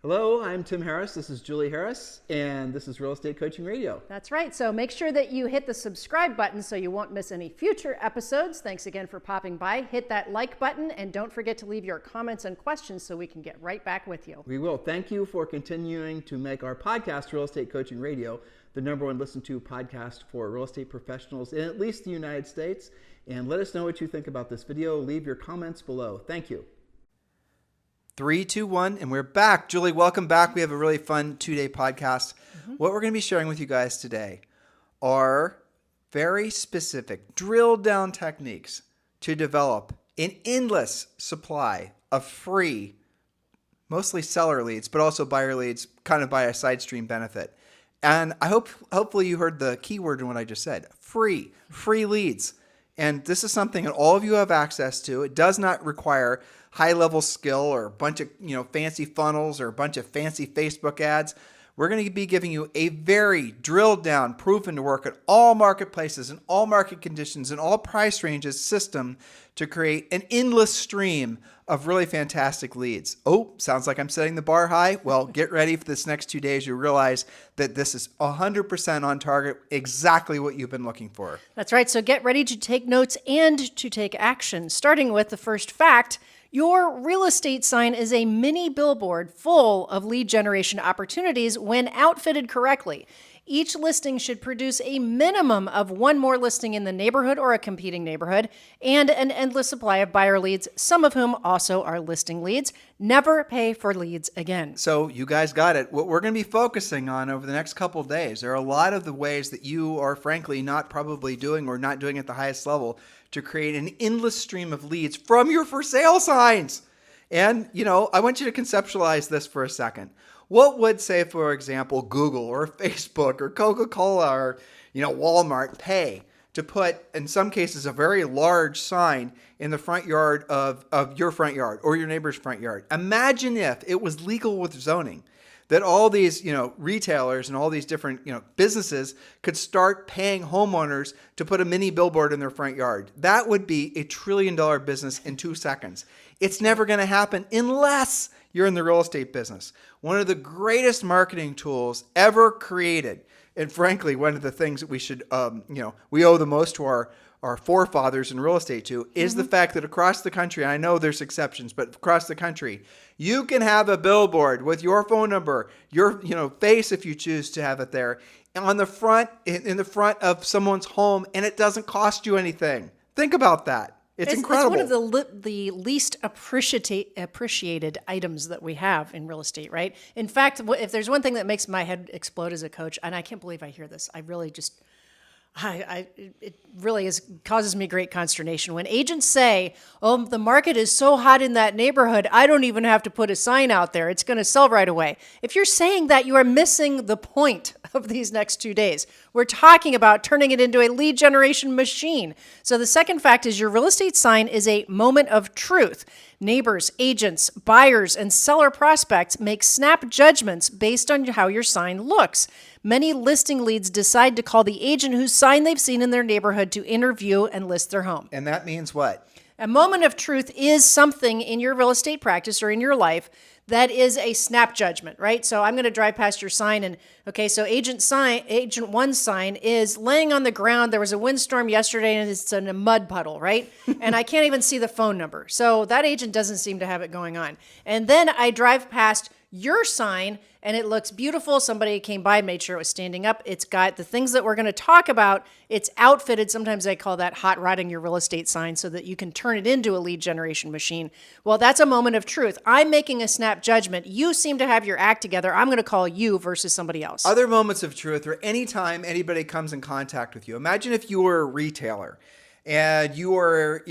Hello, I'm Tim Harris. This is Julie Harris, and this is Real Estate Coaching Radio. That's right. So make sure that you hit the subscribe button so you won't miss any future episodes. Thanks again for popping by. Hit that like button, and don't forget to leave your comments and questions so we can get right back with you. We will. Thank you for continuing to make our podcast, Real Estate Coaching Radio, the #1 listened to podcast for real estate professionals in at least the United States. And let us know what you think about this video. Leave your comments below. Thank you. 3, 2, 1, and we're back. Julie, welcome back. We have a really fun 2-day podcast. What we're going to be sharing with you guys today are very specific, drilled down techniques to develop an endless supply of free, mostly seller leads, but also buyer leads, kind of by a side stream benefit. And I hopefully you heard the key word in what I just said, free leads. And this is something that all of you have access to. It does not require high-level skill or a bunch of fancy funnels or a bunch of fancy Facebook ads. We're going to be giving you a very drilled down, proven to work at all marketplaces and all market conditions and all price ranges system to create an endless stream of really fantastic leads. Oh, sounds like I'm setting the bar high. Well, get ready for this next 2 days. You realize that this is 100% on target, exactly what you've been looking for. That's right. So get ready to take notes and to take action. Starting with the first fact, your real estate sign is a mini billboard full of lead generation opportunities when outfitted correctly. Each listing should produce a minimum of one more listing in the neighborhood or a competing neighborhood and an endless supply of buyer leads, some of whom also are listing leads. Never pay for leads again. So you guys got it. What we're going to be focusing on over the next couple of days, there are a lot of the ways that you are frankly not probably doing or not doing at the highest level to create an endless stream of leads from your for sale signs. And, I want you to conceptualize this for a second. What would, say, for example, Google or Facebook or Coca-Cola or, Walmart pay to put, in some cases, a very large sign in the front yard of your front yard or your neighbor's front yard? Imagine if it was legal with zoning, that all these, retailers and all these different, businesses could start paying homeowners to put a mini billboard in their front yard. That would be a $1 trillion business in 2 seconds. It's never going to happen unless you're in the real estate business. One of the greatest marketing tools ever created, and frankly, one of the things that we should, we owe the most to our forefathers in real estate to, is the fact that across the country, I know there's exceptions, but across the country, you can have a billboard with your phone number, your face if you choose to have it there, on the front, in the front of someone's home, and it doesn't cost you anything. Think about that. It's incredible. It's one of the least appreciated items that we have in real estate, right? In fact, if there's one thing that makes my head explode as a coach, and I can't believe I hear this, I really just... it really causes me great consternation when agents say, "Oh, the market is so hot in that neighborhood, I don't even have to put a sign out there. It's going to sell right away." If you're saying that, you are missing the point of these next 2 days. We're talking about turning it into a lead generation machine. So the second fact is your real estate sign is a moment of truth. Neighbors, agents, buyers, and seller prospects make snap judgments based on how your sign looks. Many listing leads decide to call the agent whose sign they've seen in their neighborhood to interview and list their home. And that means what? A moment of truth is something in your real estate practice or in your life that is a snap judgment, right? So I'm going to drive past your sign and, okay, so agent one's sign is laying on the ground. There was a windstorm yesterday and it's in a mud puddle, right? And I can't even see the phone number. So that agent doesn't seem to have it going on. And then I drive past your sign and it looks beautiful. Somebody came by and made sure it was standing up. It's got the things that we're going to talk about. It's outfitted. Sometimes I call that hot rodding your real estate sign so that you can turn it into a lead generation machine. Well, that's a moment of truth. I'm making a snap judgment. You seem to have your act together. I'm going to call you versus somebody else. Other moments of truth are anytime anybody comes in contact with you. Imagine if you were a retailer and you were,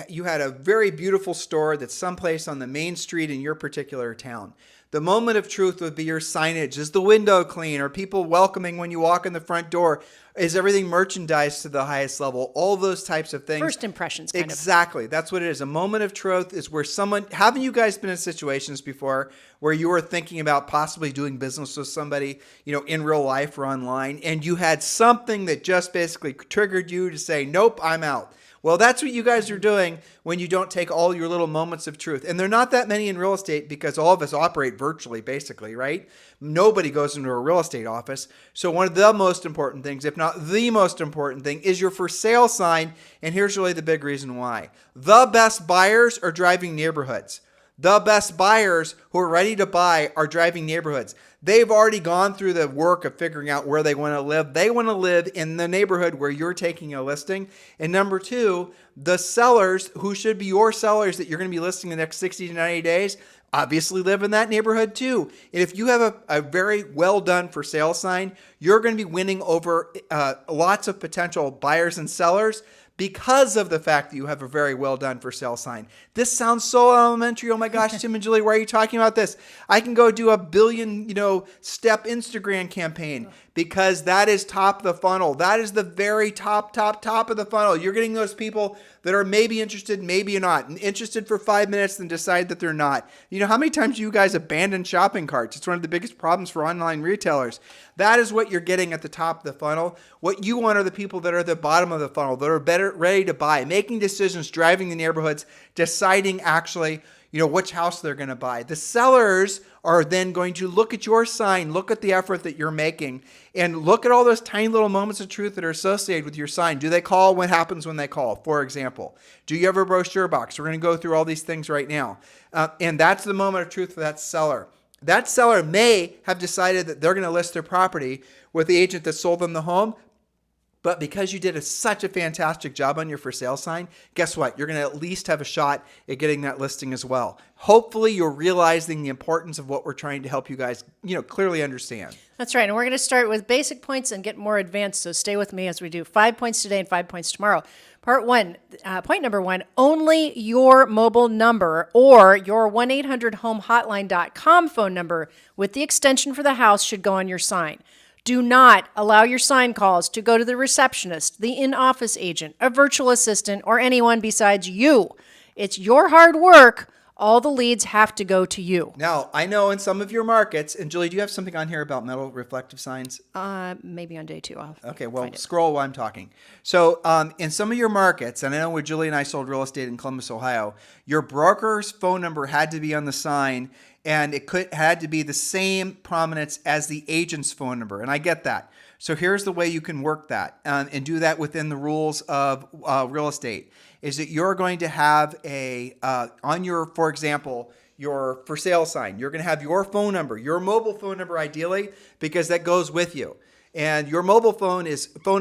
you had a very beautiful store that's someplace on the main street in your particular town. The moment of truth would be your signage. Is the window clean? Are people welcoming when you walk in the front door? Is everything merchandised to the highest level? All those types of things. First impressions, kind of. Exactly. That's what it is. A moment of truth is where haven't you guys been in situations before where you were thinking about possibly doing business with somebody, in real life or online, and you had something that just basically triggered you to say, nope, I'm out. Well, that's what you guys are doing when you don't take all your little moments of truth. And they're not that many in real estate because all of us operate virtually, basically, right? Nobody goes into a real estate office. So one of the most important things, if not the most important thing, is your for sale sign. And here's really the big reason why. The best buyers are driving neighborhoods. The best buyers who are ready to buy are driving neighborhoods. They've already gone through the work of figuring out where they want to live. They want to live in the neighborhood where you're taking a listing. And number two, the sellers who should be your sellers that you're going to be listing the next 60 to 90 days obviously live in that neighborhood too. And if you have a very well done for sale sign, you're going to be winning over lots of potential buyers and sellers because of the fact that you have a very well done for sale sign. This sounds so elementary. Oh my gosh, Tim and Julie, why are you talking about this? I can go do a billion, step Instagram campaign because that is top of the funnel. That is the very top of the funnel. You're getting those people that are maybe interested, maybe not, interested for 5 minutes and decide that they're not. You know, how many times do you guys abandon shopping carts? It's one of the biggest problems for online retailers. That is what you're getting at the top of the funnel. What you want are the people that are at the bottom of the funnel, that are better ready to buy, making decisions, driving the neighborhoods, deciding actually, which house they're going to buy. The sellers are then going to look at your sign, look at the effort that you're making, and look at all those tiny little moments of truth that are associated with your sign. Do they call? What happens when they call? For example, do you have a brochure box? We're going to go through all these things right now. And that's the moment of truth for that seller. That seller may have decided that they're going to list their property with the agent that sold them the home. But because you did such a fantastic job on your for sale sign, guess what? You're going to at least have a shot at getting that listing as well. Hopefully you're realizing the importance of what we're trying to help you guys, clearly understand. That's right. And we're going to start with basic points and get more advanced. So stay with me as we do 5 points today and 5 points tomorrow. Point number one, only your mobile number or your 1-800-HOME-HOTLINE.com phone number with the extension for the house should go on your sign. Do not allow your sign calls to go to the receptionist, the in-office agent, a virtual assistant, or anyone besides you. It's your hard work. All the leads have to go to you. Now, I know in some of your markets, and Julie, do you have something on here about metal reflective signs? Maybe on day 2. Okay, well, scroll while I'm talking. So in some of your markets, and I know when Julie and I sold real estate in Columbus, Ohio, your broker's phone number had to be on the sign, and it had to be the same prominence as the agent's phone number. And I get that. So here's the way you can work that and do that within the rules of real estate, is that you're going to have on your, for example, your for sale sign, you're going to have your phone number, your mobile phone number ideally, because that goes with you. And your mobile phone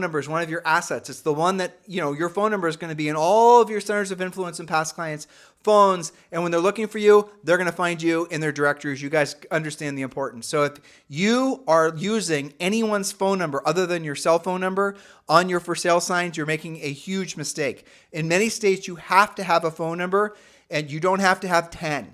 number is one of your assets. It's the one that, your phone number is going to be in all of your centers of influence and past clients' phones. And when they're looking for you, they're going to find you in their directories. You guys understand the importance. So if you are using anyone's phone number other than your cell phone number on your for sale signs, you're making a huge mistake. In many states, you have to have a phone number, and you don't have to have 10.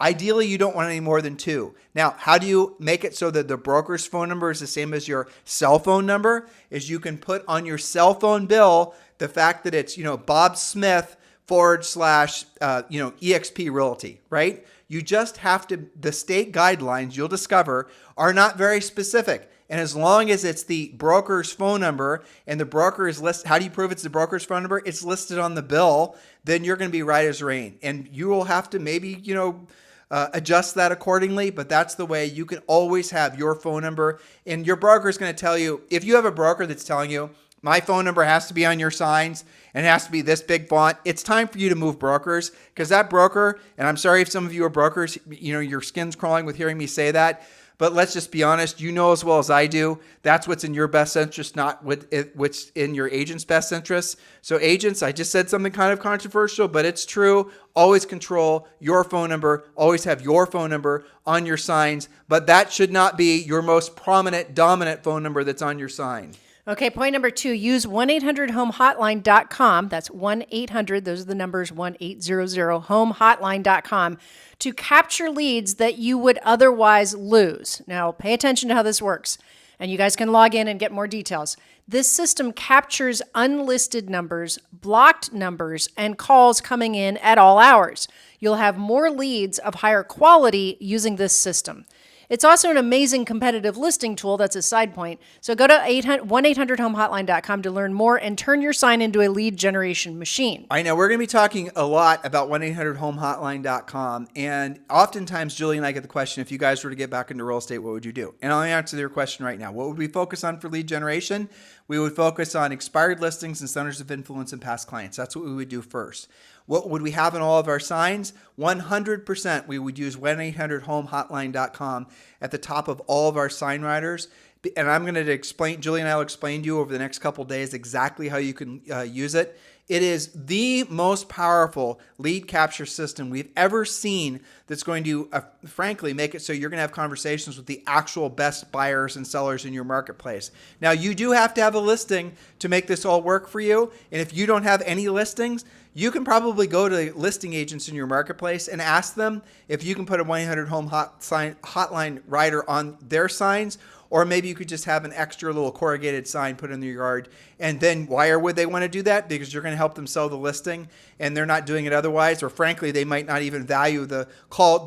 Ideally, you don't want any more than 2. Now, how do you make it so that the broker's phone number is the same as your cell phone number? Is you can put on your cell phone bill the fact that it's, Bob Smith / EXP Realty, right? You just have to, the state guidelines you'll discover are not very specific. And as long as it's the broker's phone number and the broker is listed, how do you prove it's the broker's phone number? It's listed on the bill, then you're going to be right as rain. And you will have to maybe, adjust that accordingly, but that's the way. You can always have your phone number. And your broker is going to tell you, if you have a broker that's telling you, my phone number has to be on your signs and it has to be this big font, it's time for you to move brokers, because that broker, and I'm sorry if some of you are brokers, your skin's crawling with hearing me say that, but let's just be honest, you know as well as I do, that's what's in your best interest, not what's in your agent's best interest. So agents, I just said something kind of controversial, but it's true. Always control your phone number. Always have your phone number on your signs, but that should not be your most prominent, dominant phone number that's on your sign. Okay, point number 2, use 1-800-HOME-HOTLINE.com. That's 1-800, those are the numbers, 1-800-HOME-HOTLINE.com to capture leads that you would otherwise lose. Now, pay attention to how this works, and you guys can log in and get more details. This system captures unlisted numbers, blocked numbers, and calls coming in at all hours. You'll have more leads of higher quality using this system. It's also an amazing competitive listing tool. That's a side point. So go to 1-800-HOME-HOTLINE.com to learn more and turn your sign into a lead generation machine. I know we're going to be talking a lot about 1-800-HOME-HOTLINE.com. And oftentimes, Julie and I get the question, if you guys were to get back into real estate, what would you do? And I'll answer your question right now. What would we focus on for lead generation? We would focus on expired listings and centers of influence and past clients. That's what we would do first. What would we have in all of our signs? 100% we would use 1-800-HOME-HOTLINE.com at the top of all of our sign writers. And I'm going to explain, Julie and I will explain to you over the next couple of days exactly how you can use it. It is the most powerful lead capture system we've ever seen that's going to, frankly, make it so you're going to have conversations with the actual best buyers and sellers in your marketplace. Now, you do have to have a listing to make this all work for you. And if you don't have any listings, you can probably go to listing agents in your marketplace and ask them if you can put a 1-800-HOME hotline rider on their signs, or maybe you could just have an extra little corrugated sign put in their yard. And then why would they want to do that? Because you're going to help them sell the listing and they're not doing it otherwise, or frankly, they might not even value the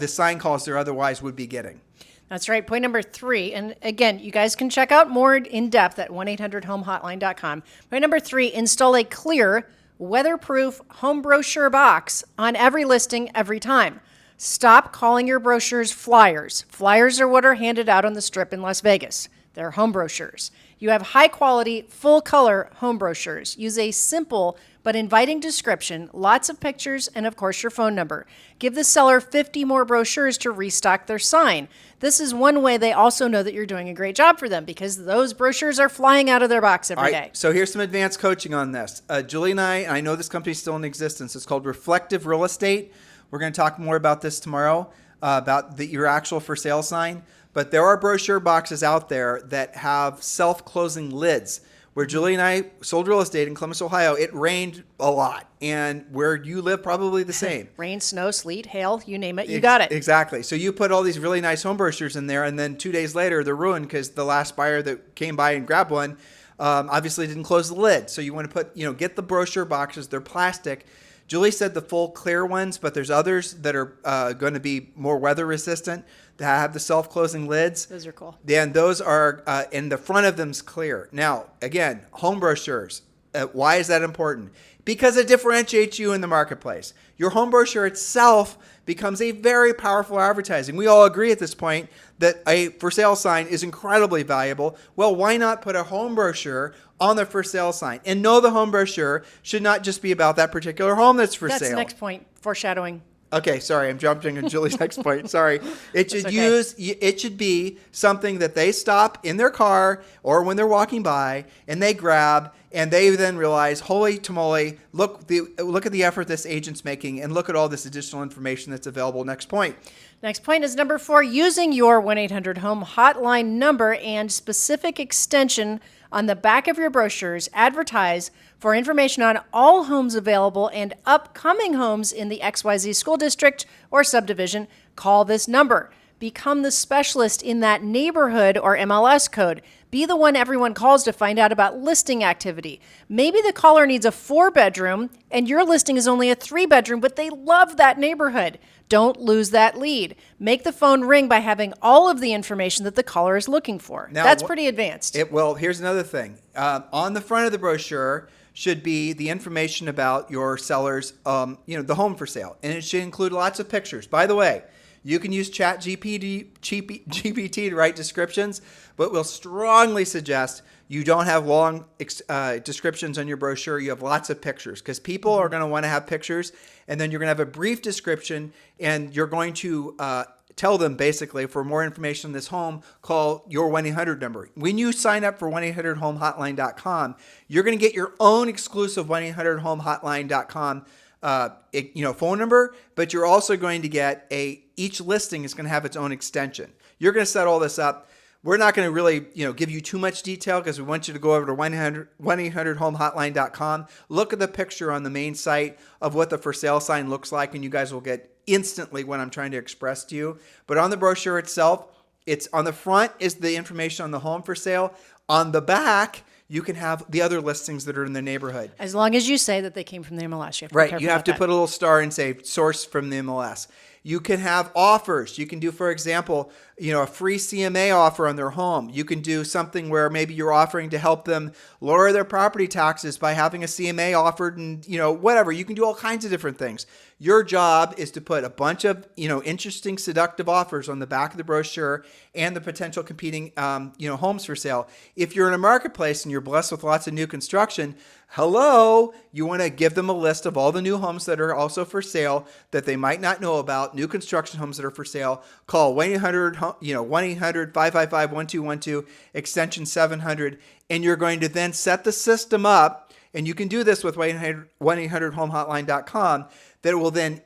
sign calls they otherwise would be getting. That's right. Point number 3. And again, you guys can check out more in depth at 1-800-HOME-HOTLINE.com. Point number 3, install a clear, weatherproof home brochure box on every listing every time. Stop calling your brochures flyers. Flyers are what are handed out on the strip in Las Vegas. They're home brochures. You have high quality, full color home brochures. Use a simple but inviting description, lots of pictures, and of course your phone number. Give the seller 50 more brochures to restock their sign. This is one way they also know that you're doing a great job for them, because those brochures are flying out of their box every day. So here's some advanced coaching on this. Julie and I know this company is still in existence. It's called Reflective Real Estate. We're going to talk more about this tomorrow, about your actual for sale sign. But there are brochure boxes out there that have self-closing lids. Where Julie and I sold real estate in Columbus, Ohio, it rained a lot. And where you live, probably the same. Rain, snow, sleet, hail, you name it, you got it. Exactly. So you put all these really nice home brochures in there, and then 2 days later, they're ruined because the last buyer that came by and grabbed one obviously didn't close the lid. So you want to get the brochure boxes. They're plastic. Julie said the full clear ones, but there's others that are going to be more weather resistant, that have the self-closing lids. Those are cool. And those are, and the front of them's clear. Now, again, home brochures. Why is that important? Because it differentiates you in the marketplace. Your home brochure itself becomes a very powerful advertising. We all agree at this point that a for sale sign is incredibly valuable. Well, why not put a home brochure on the for sale sign? And no, the home brochure should not just be about that particular home that's for sale. That's the next point, foreshadowing. Okay, sorry, I'm jumping on Julie's next point. Sorry. It should be something that they stop in their car or when they're walking by and they grab, and they then realize, holy tamale, look at the effort this agent's making, and look at all this additional information that's available. Next point. Next point is number 4, using your 1-800-HOME hotline number and specific extension on the back of your brochures. Advertise for information on all homes available and upcoming homes in the XYZ school district or subdivision. Call this number. Become the specialist in that neighborhood or MLS code. Be the one everyone calls to find out about listing activity. Maybe the caller needs a 4-bedroom and your listing is only a 3-bedroom, but they love that neighborhood. Don't lose that lead. Make the phone ring by having all of the information that the caller is looking for. Now, that's pretty advanced. Well, here's another thing. On the front of the brochure should be the information about your seller's, the home for sale. And it should include lots of pictures. By the way, you can use GPT to write descriptions, but we'll strongly suggest you don't have long descriptions on your brochure. You have lots of pictures, because people are going to want to have pictures, and then you're going to have a brief description, and you're going to tell them basically, for more information on this home, call your 1-800 number. When you sign up for 1-800-HOME-HOTLINE.com, you're going to get your own exclusive 1-800-HOME-HOTLINE.com phone number, but you're also going to get each listing is going to have its own extension. You're going to set all this up. We're not going to really, give you too much detail, because we want you to go over to 1-800-HOME-HOTLINE.com. Look at the picture on the main site of what the for sale sign looks like, and you guys will get instantly what I'm trying to express to you. But on the brochure itself, it's on the front is the information on the home for sale. On the back, you can have the other listings that are in the neighborhood. As long as you say that they came from the MLS. You have to put a little star and say source from the MLS. You can have offers. You can do, for example, a free CMA offer on their home. You can do something where maybe you're offering to help them lower their property taxes by having a CMA offered, and whatever. You can do all kinds of different things. Your job is to put a bunch of interesting, seductive offers on the back of the brochure and the potential competing homes for sale. If you're in a marketplace and you're blessed with lots of new construction, hello, you want to give them a list of all the new homes that are also for sale that they might not know about, new construction homes that are for sale. Call 1-800-555-1212, extension 700, and you're going to then set the system up, and you can do this with 1-800-HOMEHOTLINE.com, that it will then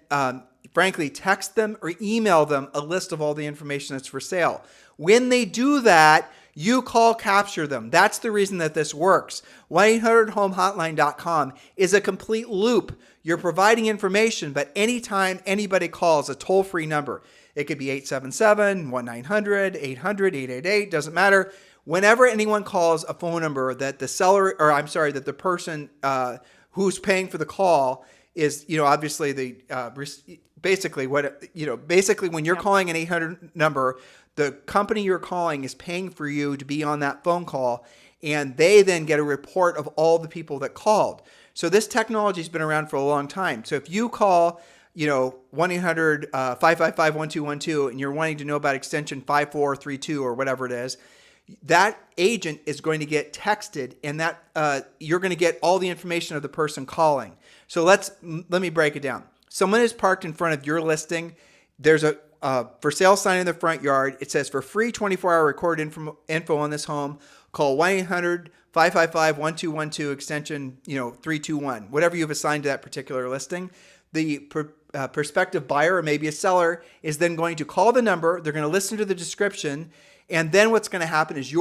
frankly text them or email them a list of all the information that's for sale. When they do that, you call capture them. That's the reason that this works. 1-800-HOMEHOTLINE.com is a complete loop. You're providing information, but anytime anybody calls a toll-free number, it could be 877-1-900-800-888, doesn't matter. Whenever anyone calls a phone number that that the person who's paying for the call is, obviously basically when you're calling an 800 number, the company you're calling is paying for you to be on that phone call, and they then get a report of all the people that called. So this technology has been around for a long time. So if you call, 1-800-555-1212 and you're wanting to know about extension 5432 or whatever it is, that agent is going to get texted, and that you're going to get all the information of the person calling. So let me break it down. Someone is parked in front of your listing. There's a for sale sign in the front yard. It says, for free 24-hour recorded info on this home, call 1-800-555-1212, extension 321, whatever you've assigned to that particular listing. The prospective buyer, or maybe a seller, is then going to call the number. They're going to listen to the description. And then what's going to happen is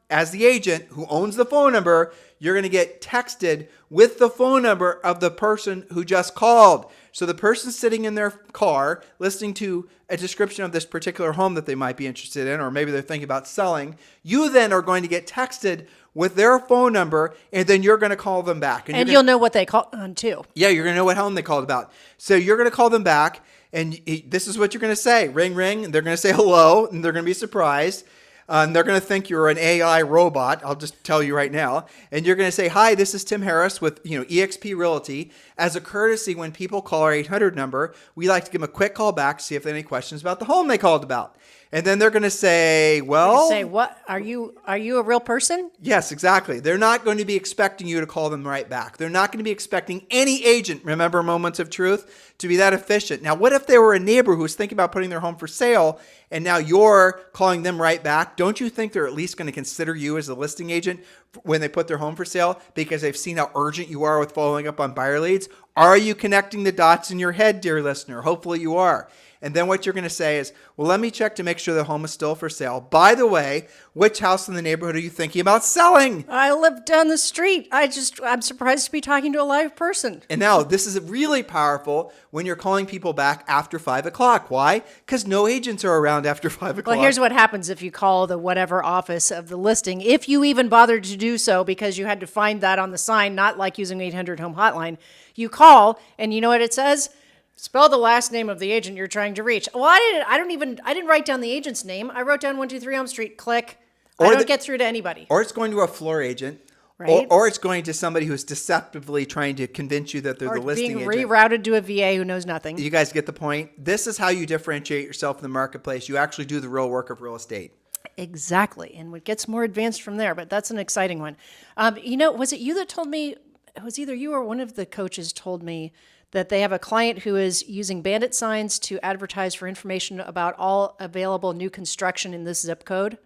as the agent who owns the phone number, you're going to get texted with the phone number of the person who just called. So the person sitting in their car listening to a description of this particular home that they might be interested in, or maybe they're thinking about selling, you then are going to get texted with their phone number, and then you're going to call them back. And you'll know what they called on too. Yeah, you're going to know what home they called about. So you're going to call them back, and this is what you're going to say. Ring, ring. And they're going to say hello, and they're going to be surprised. And they're going to think you're an AI robot. I'll just tell you right now. And you're going to say, hi, this is Tim Harris with eXp Realty. As a courtesy, when people call our 800 number, we like to give them a quick call back to see if they have any questions about the home they called about. And then they're going to say, well... Say, what? Are you a real person? Yes, exactly. They're not going to be expecting you to call them right back. They're not going to be expecting any agent, remember Moments of Truth, to be that efficient. Now, what if they were a neighbor who's thinking about putting their home for sale, and now you're calling them right back? Don't you think they're at least going to consider you as a listing agent when they put their home for sale because they've seen how urgent you are with following up on buyer leads? Are you connecting the dots in your head, dear listener? Hopefully you are. And then what you're going to say is, well, let me check to make sure the home is still for sale. By the way, which house in the neighborhood are you thinking about selling? I live down the street. I'm surprised to be talking to a live person. And now this is really powerful when you're calling people back after 5 o'clock. Why? Because no agents are around after 5 o'clock. Well, here's what happens if you call the whatever office of the listing, if you even bothered to do so because you had to find that on the sign, not like using 800 Home Hotline. You call, and you know what it says? Spell the last name of the agent you're trying to reach. Well, I didn't write down the agent's name. I wrote down 123 Elm Street. Click. I don't get through to anybody. Or it's going to a floor agent. Right. Or it's going to somebody who's deceptively trying to convince you that they're the listing agent. Being rerouted to a VA who knows nothing. You guys get the point? This is how you differentiate yourself in the marketplace. You actually do the real work of real estate. Exactly. And it gets more advanced from there, but that's an exciting one. Was it you that told me, it was either you or one of the coaches told me that they have a client who is using bandit signs to advertise for information about all available new construction in this zip code.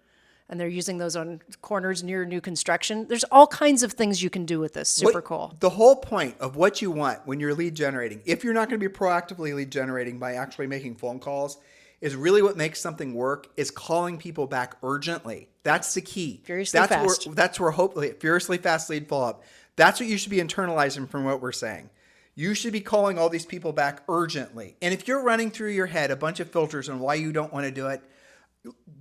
And they're using those on corners near new construction. There's all kinds of things you can do with this. Super cool. The whole point of what you want when you're lead generating, if you're not going to be proactively lead generating by actually making phone calls, is really what makes something work is calling people back urgently. That's the key. Furiously fast. That's where hopefully furiously fast lead follow-up. That's what you should be internalizing from what we're saying. You should be calling all these people back urgently. And if you're running through your head a bunch of filters on why you don't want to do it,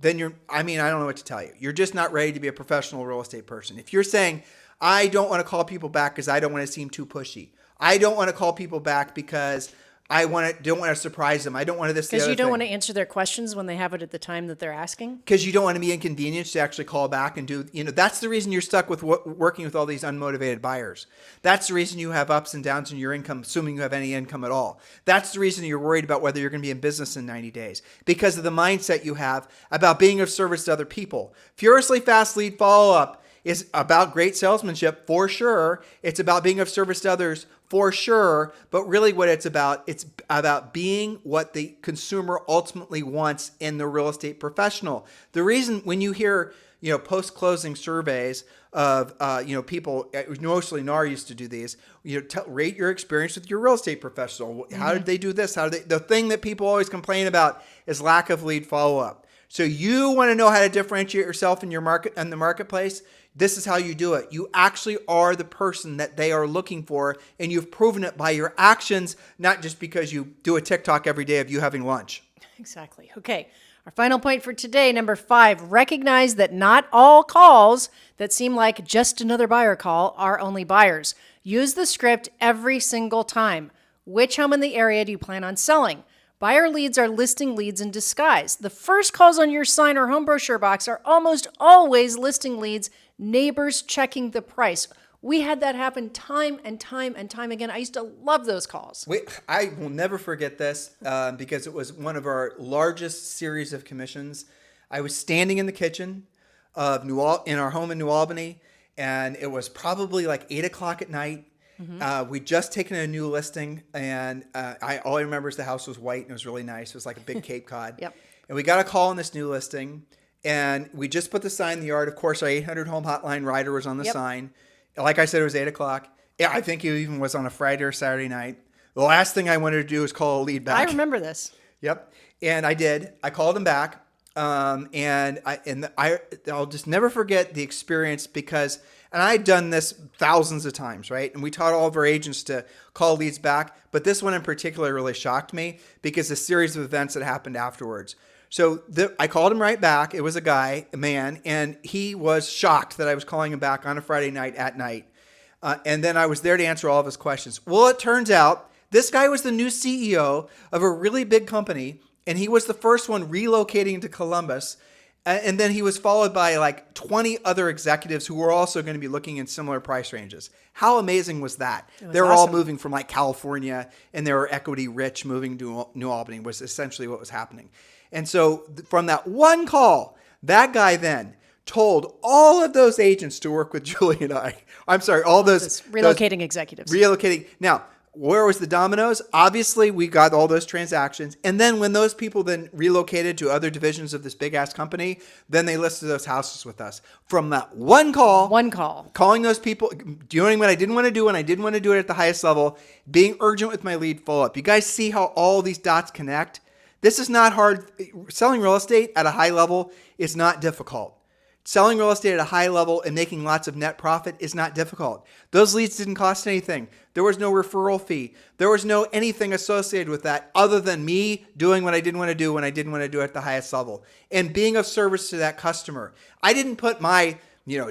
then I don't know what to tell you. You're just not ready to be a professional real estate person. If you're saying, I don't want to call people back because I don't want to seem too pushy. I don't want to call people back because don't want to surprise them. I don't want to this. Because you don't want to answer their questions when they have it at the time that they're asking. Because you don't want to be inconvenienced to actually call back and do, that's the reason you're stuck with working with all these unmotivated buyers. That's the reason you have ups and downs in your income, assuming you have any income at all. That's the reason you're worried about whether you're going to be in business in 90 days, because of the mindset you have about being of service to other people. Furiously fast lead follow-up is about great salesmanship for sure. It's about being of service to others for sure. But really what it's about being what the consumer ultimately wants in the real estate professional. The reason when you hear, post-closing surveys of, people, mostly NAR used to do these, rate your experience with your real estate professional. How did they do this? The thing that people always complain about is lack of lead follow-up. So you want to know how to differentiate yourself in your market and the marketplace. This is how you do it. You actually are the person that they are looking for, and you've proven it by your actions, not just because you do a TikTok every day of you having lunch. Exactly. Okay. Our final point for today, number 5, recognize that not all calls that seem like just another buyer call are only buyers. Use the script every single time. Which home in the area do you plan on selling? Buyer leads are listing leads in disguise. The first calls on your sign or home brochure box are almost always listing leads, neighbors checking the price. We had that happen time and time and time again. I used to love those calls. I will never forget this because it was one of our largest series of commissions. I was standing in the kitchen in our home in New Albany, and it was probably like 8 o'clock at night. We'd just taken a new listing, and all I remember is the house was white and it was really nice. It was like a big Cape Cod. Yep. And we got a call on this new listing, and we just put the sign in the yard. Of course, our 800 home hotline rider was on the sign. Like I said, it was 8 o'clock. Yeah, I think it even was on a Friday or Saturday night. The last thing I wanted to do was call a lead back. I remember this. Yep. And I did. I called him back. And I'll just never forget the experience because, and I'd done this thousands of times, right? And we taught all of our agents to call leads back. But this one in particular really shocked me because the series of events that happened afterwards. So I called him right back. It was a man, and he was shocked that I was calling him back on a Friday night at night. And then I was there to answer all of his questions. Well, it turns out this guy was the new CEO of a really big company, and he was the first one relocating to Columbus. And then he was followed by like 20 other executives who were also going to be looking in similar price ranges. How amazing was that? They were all moving from like California, and they were equity rich, moving to New Albany was essentially what was happening. And so from that one call, that guy then told all of those agents to work with Julie and I. I'm sorry, all those relocating executives. Now, where was the dominoes? Obviously, we got all those transactions. And then when those people then relocated to other divisions of this big ass company, then they listed those houses with us. From that one call, calling those people, doing what I didn't want to do, and I didn't want to do it at the highest level, being urgent with my lead follow-up. You guys see how all these dots connect? This is not hard. Selling real estate at a high level is not difficult. Selling real estate at a high level and making lots of net profit is not difficult. Those leads didn't cost anything. There was no referral fee. There was no anything associated with that other than me doing what I didn't want to do when I didn't want to do it at the highest level and being of service to that customer. I didn't put my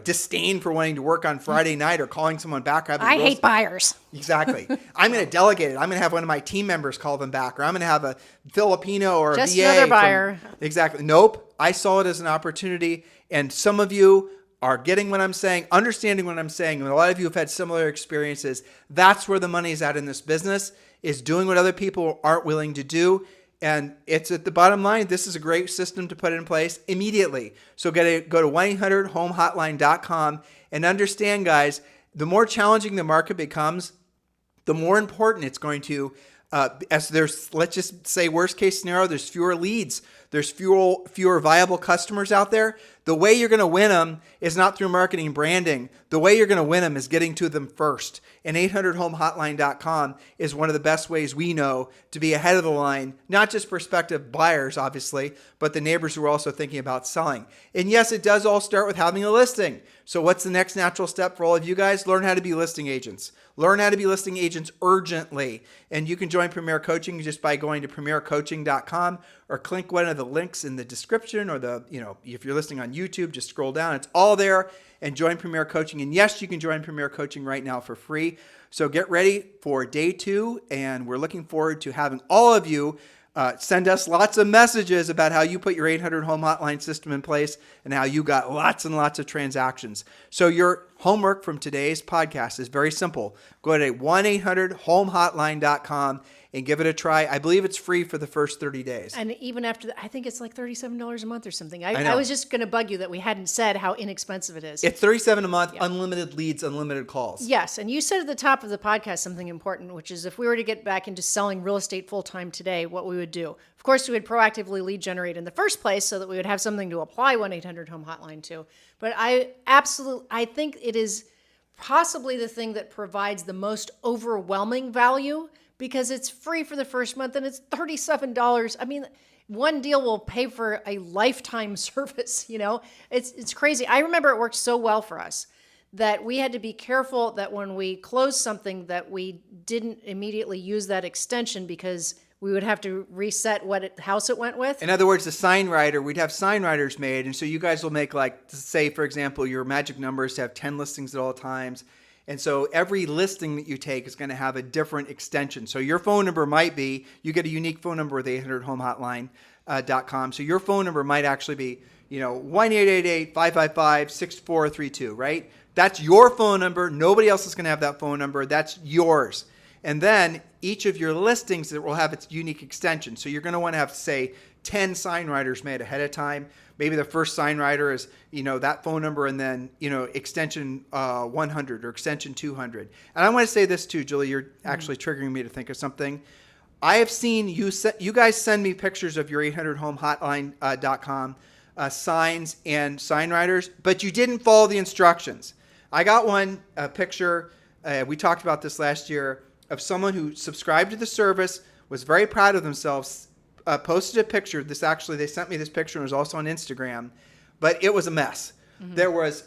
disdain for wanting to work on Friday night or calling someone back. I hate buyers. Exactly. I'm going to delegate it. I'm going to have one of my team members call them back, or I'm going to have a Filipino or just a VA. Just another buyer. Exactly. Nope. I saw it as an opportunity. And some of you are getting what I'm saying, understanding what I'm saying. And a lot of you have had similar experiences. That's where the money is at in this business, is doing what other people aren't willing to do. And it's at the bottom line. This is a great system to put in place immediately. So go to 1-800-HOMEHOTLINE.com and understand, guys, the more challenging the market becomes, the more important it's going to, as there's, let's just say worst case scenario, there's fewer leads. There's fewer viable customers out there. The way you're going to win them is not through marketing and branding. The way you're going to win them is getting to them first. And 800homehotline.com is one of the best ways we know to be ahead of the line, not just prospective buyers, obviously, but the neighbors who are also thinking about selling. And yes, it does all start with having a listing. So what's the next natural step for all of you guys? Learn how to be listing agents. Learn how to be listing agents urgently. And you can join Premier Coaching just by going to premiercoaching.com or click one of the links in the description, or if you're listening on YouTube, just scroll down. It's all there, and join Premier Coaching. And yes, you can join Premier Coaching right now for free. So get ready for day 2, and we're looking forward to having all of you send us lots of messages about how you put your 800 home hotline system in place and how you got lots and lots of transactions. So your homework from today's podcast is very simple. Go to 1-800-HOME-HOTLINE.com and give it a try. I believe it's free for the first 30 days. And even after that, I think it's like $37 a month or something. I know. was just going to bug you that we hadn't said how inexpensive it is. It's $37 a month, unlimited leads, unlimited calls. Yes, and you said at the top of the podcast something important, which is if we were to get back into selling real estate full-time today, what we would do. Of course, we would proactively lead generate in the first place so that we would have something to apply 1-800-HOME-HOTLINE to. But I think it is possibly the thing that provides the most overwhelming value, because it's free for the first month and it's $37. I mean, one deal will pay for a lifetime service, It's crazy. I remember it worked so well for us that we had to be careful that when we closed something that we didn't immediately use that extension, because we would have to reset what house it went with. In other words, the sign writer, we'd have sign writers made. And so you guys will make, like, say, for example, your magic number is to have 10 listings at all times. And so every listing that you take is going to have a different extension. So your phone number might be, you get a unique phone number with 800-HOME-HOTLINE.com. So your phone number might actually be, 1-888-555-6432, right? That's your phone number. Nobody else is going to have that phone number. That's yours. And then each of your listings that will have its unique extension. So you're going to want to have, say, 10 sign writers made ahead of time. Maybe the first sign writer is, that phone number, and then, extension 100 or extension 200. And I want to say this too, Julie, you're actually triggering me to think of something. I have seen you guys send me pictures of your 800-HOME-HOTLINE.com signs and sign writers, but you didn't follow the instructions. I got one picture, we talked about this last year, of someone who subscribed to the service, was very proud of themselves, posted a picture. They sent me this picture, and it was also on Instagram, but it was a mess. Mm-hmm. There was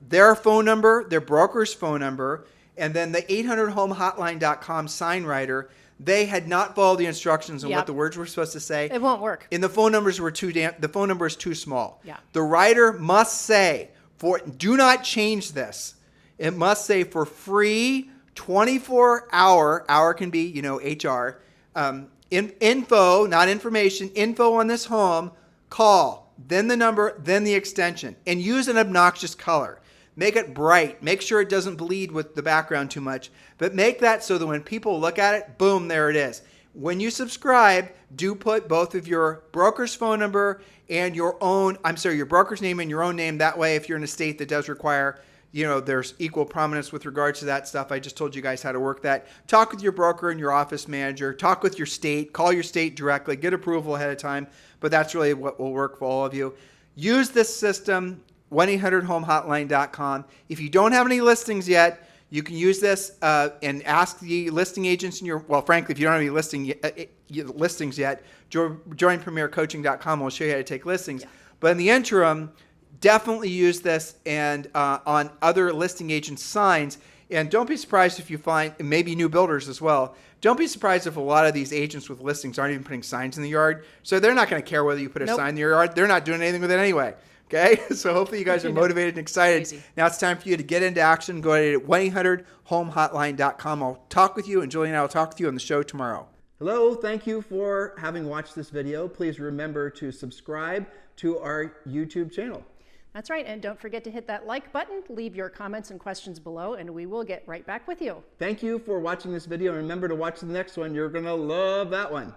their phone number, their broker's phone number, and then the 800-HOME-HOTLINE.com sign writer. They had not followed the instructions on what the words were supposed to say. It won't work. And the phone numbers were the phone number is too small. Yeah. The writer must say, do not change this. It must say for free, 24-hour, hour can be, HR, info, not information, info on this home, call, then the number, then the extension, and use an obnoxious color. Make it bright. Make sure it doesn't bleed with the background too much, but make that so that when people look at it, boom, there it is. When you subscribe, do put both of your broker's phone number and your broker's name and your own name. That way, if you're in a state that does require, there's equal prominence with regards to that stuff. I just told you guys how to work that. Talk with your broker and your office manager. Talk with your state. Call your state directly. Get approval ahead of time. But that's really what will work for all of you. Use this system, 1-800-HOME-HOTLINE.com. If you don't have any listings yet, you can use this and ask the listing agents frankly, if you don't have any listings yet, join PremierCoaching.com. We'll show you how to take listings. Yeah. But in the interim, definitely use this and on other listing agents' signs. And don't be surprised if you find, maybe new builders as well, don't be surprised if a lot of these agents with listings aren't even putting signs in the yard. So they're not going to care whether you put a sign in your yard. They're not doing anything with it anyway. Okay? So hopefully you guys are motivated and excited. Crazy. Now it's time for you to get into action. Go to 1-800-HOME-HOTLINE.com. I'll talk with you, and Julie and I will talk with you on the show tomorrow. Hello, thank you for having watched this video. Please remember to subscribe to our YouTube channel. That's right, and don't forget to hit that like button, leave your comments and questions below, and we will get right back with you. Thank you for watching this video, and remember to watch the next one. You're going to love that one.